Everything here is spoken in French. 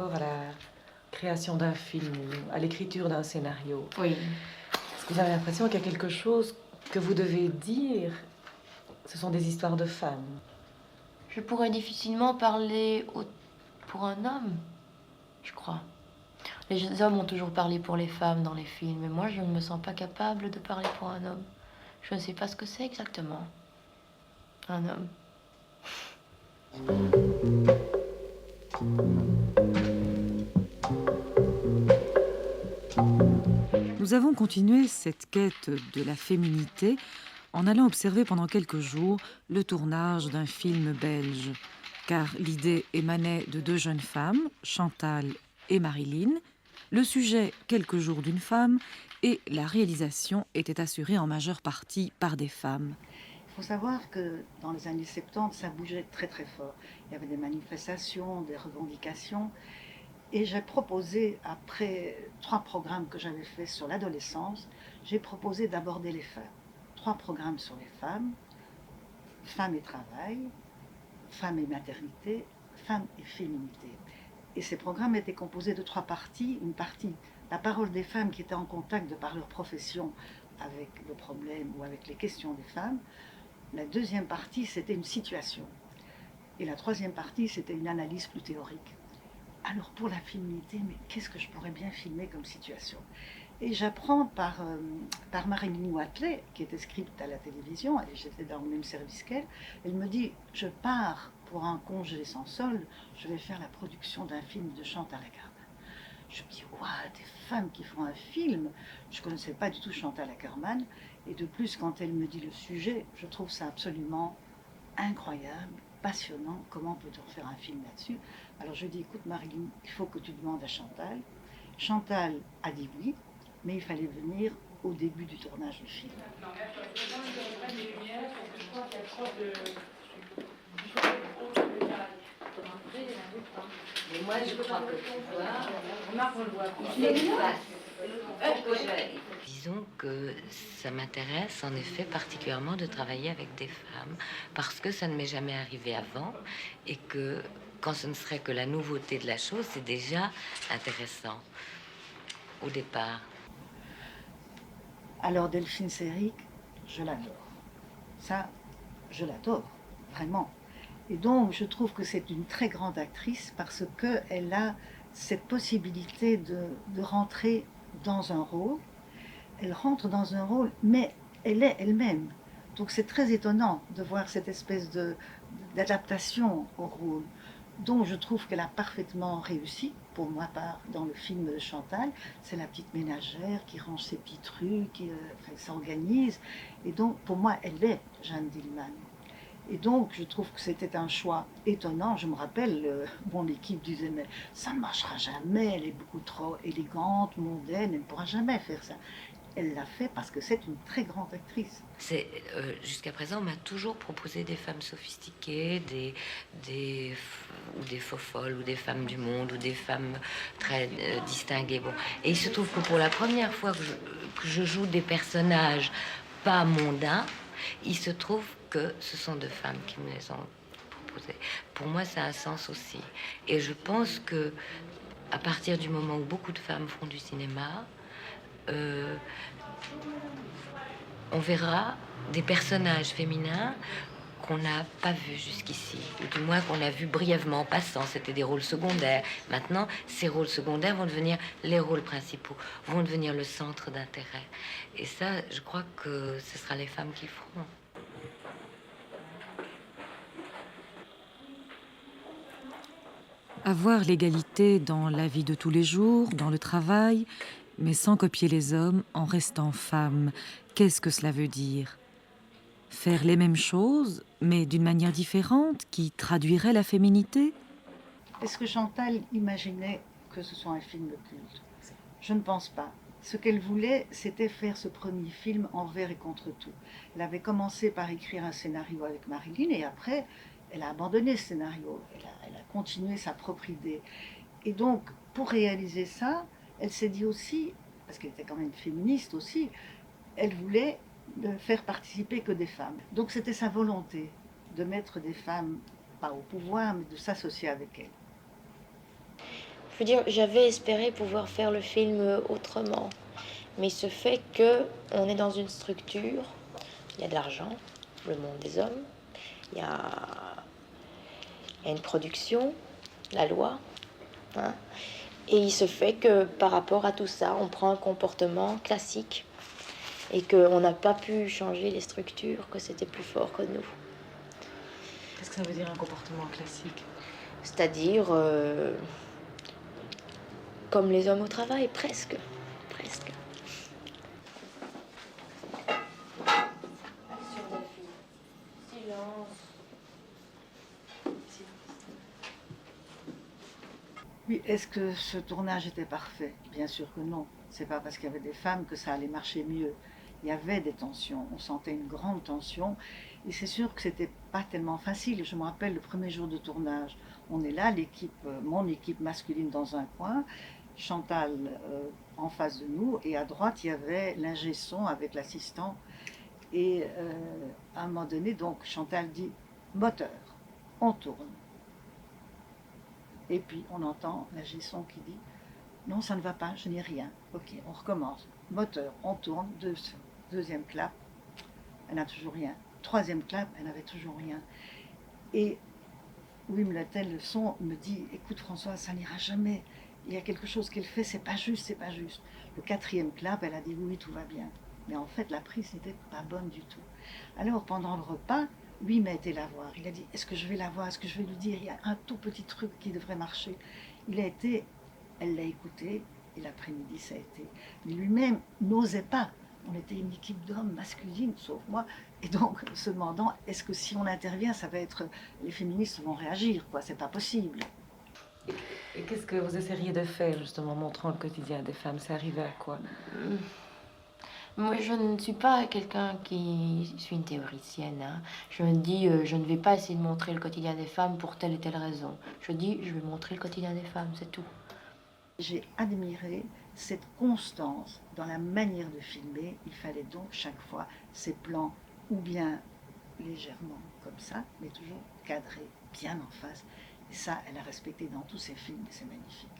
rapport à la création d'un film, à l'écriture d'un scénario. Oui. Est-ce que vous avez l'impression qu'il y a quelque chose que vous devez dire? Ce sont des histoires de femmes. Je pourrais difficilement parler pour un homme, je crois. Les hommes ont toujours parlé pour les femmes dans les films, et moi je ne me sens pas capable de parler pour un homme. Je ne sais pas ce que c'est exactement, un homme. Nous avons continué cette quête de la féminité en allant observer pendant quelques jours le tournage d'un film belge. Car l'idée émanait de deux jeunes femmes, Chantal et Marilyn, le sujet quelques jours d'une femme et la réalisation était assurée en majeure partie par des femmes. Il faut savoir que dans les années 70, ça bougeait très très fort. Il y avait des manifestations, des revendications. Et j'ai proposé, après 3 programmes que j'avais faits sur l'adolescence, j'ai proposé d'aborder les femmes. 3 programmes sur les femmes, femmes et travail, femmes et maternité, femmes et féminité. Et ces programmes étaient composés de 3 parties. Une partie, la parole des femmes qui étaient en contact de par leur profession avec le problème ou avec les questions des femmes. La deuxième partie, c'était une situation. Et la troisième partie, c'était une analyse plus théorique. Alors pour la féminité, mais qu'est-ce que je pourrais bien filmer comme situation? Et j'apprends par Marie-Mine Watley, qui était script à la télévision, et j'étais dans le même service qu'elle. Elle me dit, je pars pour un congé sans solde, je vais faire la production d'un film de Chantal Akerman. Je me dis, waouh, des femmes qui font un film. Je ne connaissais pas du tout Chantal Akerman. Et de plus, quand elle me dit le sujet, je trouve ça absolument incroyable, passionnant. Comment peut-on faire un film là-dessus? Alors je dis, écoute Marilyn, il faut que tu demandes à Chantal. Chantal a dit oui, mais il fallait venir au début du tournage du film. Mais moi, je crois que tu Disons que ça m'intéresse en effet particulièrement de travailler avec des femmes parce que ça ne m'est jamais arrivé avant et que quand ce ne serait que la nouveauté de la chose, c'est déjà intéressant au départ. Alors Delphine Seyrig, je l'adore. Ça, je l'adore, vraiment. Et donc, je trouve que c'est une très grande actrice parce qu'elle a cette possibilité de rentrer dans un rôle. Elle rentre dans un rôle, mais elle est elle-même. Donc c'est très étonnant de voir cette espèce d'adaptation au rôle. Donc je trouve qu'elle a parfaitement réussi, pour moi, dans le film de Chantal. C'est la petite ménagère qui range ses petits trucs, qui s'organise. Et donc, pour moi, elle est Jeanne Dillman. Et donc, je trouve que c'était un choix étonnant. Je me rappelle, mon équipe disait, mais ça ne marchera jamais, elle est beaucoup trop élégante, mondaine, elle ne pourra jamais faire ça. Elle l'a fait parce que c'est une très grande actrice. Jusqu'à présent, on m'a toujours proposé des femmes sophistiquées, ou des faux-folles, ou des femmes du monde, ou des femmes très distinguées. Bon. Et il se trouve que pour la première fois que je joue des personnages pas mondains, il se trouve que ce sont deux femmes qui me les ont proposées. Pour moi, ça a un sens aussi. Et je pense que à partir du moment où beaucoup de femmes font du cinéma, on verra des personnages féminins qu'on n'a pas vus jusqu'ici, ou du moins qu'on a vus brièvement en passant. C'était des rôles secondaires. Maintenant, ces rôles secondaires vont devenir les rôles principaux, vont devenir le centre d'intérêt. Et ça, je crois que ce sera les femmes qui feront. Avoir l'égalité dans la vie de tous les jours, dans le travail, mais sans copier les hommes en restant femme. Qu'est-ce que cela veut dire? Faire les mêmes choses, mais d'une manière différente, qui traduirait la féminité? Est-ce que Chantal imaginait que ce soit un film culte? Je ne pense pas. Ce qu'elle voulait, c'était faire ce premier film envers et contre tout. Elle avait commencé par écrire un scénario avec Marilyn et après, elle a abandonné ce scénario. Elle a continué sa propre idée. Et donc, pour réaliser ça, elle s'est dit aussi, parce qu'elle était quand même féministe aussi, elle voulait ne faire participer que des femmes. Donc c'était sa volonté de mettre des femmes, pas au pouvoir, mais de s'associer avec elles. veux dire, j'avais espéré pouvoir faire le film autrement. Mais ce fait que on est dans une structure, il y a de l'argent, le monde des hommes, il y a, il y a une production, la loi, hein. Et il se fait que par rapport à tout ça, on prend un comportement classique et qu'on n'a pas pu changer les structures, que c'était plus fort que nous. Qu'est-ce que ça veut dire un comportement classique? C'est-à-dire comme les hommes au travail, presque. Presque. Oui, est-ce que ce tournage était parfait? Bien sûr que non. C'est pas parce qu'il y avait des femmes que ça allait marcher mieux. Il y avait des tensions, on sentait une grande tension. Et c'est sûr que c'était pas tellement facile. Je me rappelle le premier jour de tournage. On est là, l'équipe, mon équipe masculine dans un coin, Chantal en face de nous, et à droite il y avait l'ingé son avec l'assistant. Et à un moment donné, donc Chantal dit moteur, on tourne. Et puis on entend l'ingé son qui dit non, ça ne va pas, je n'ai rien. Ok, on recommence. Moteur, on tourne, deuxième clap, elle n'a toujours rien. Troisième clap, elle n'avait toujours rien. Et Wim Lattel, le son, me dit écoute François, ça n'ira jamais. Il y a quelque chose qu'elle fait, c'est pas juste, c'est pas juste. Le quatrième clap, elle a dit oui, tout va bien. Mais en fait, la prise n'était pas bonne du tout. Alors pendant le repas, Wim a été la voir. Il a dit est-ce que je vais la voir, est-ce que je vais lui dire il y a un tout petit truc qui devrait marcher. Il a été, elle l'a écouté, et l'après-midi ça a été. Mais lui-même n'osait pas. On était une équipe d'hommes masculines, sauf moi, et donc se demandant est-ce que si on intervient, ça va être les féministes vont réagir, quoi. C'est pas possible. Et qu'est-ce que vous essayeriez de faire, justement, montrant le quotidien des femmes? C'est arrivé à quoi? Moi, je ne suis pas quelqu'un qui suis une théoricienne, hein. Je me dis, je ne vais pas essayer de montrer le quotidien des femmes pour telle et telle raison. Je dis, je vais montrer le quotidien des femmes, c'est tout. J'ai admiré cette constance dans la manière de filmer. Il fallait donc chaque fois ces plans, ou bien légèrement comme ça, mais toujours cadrés, bien en face. Et ça, elle a respecté dans tous ses films, et c'est magnifique.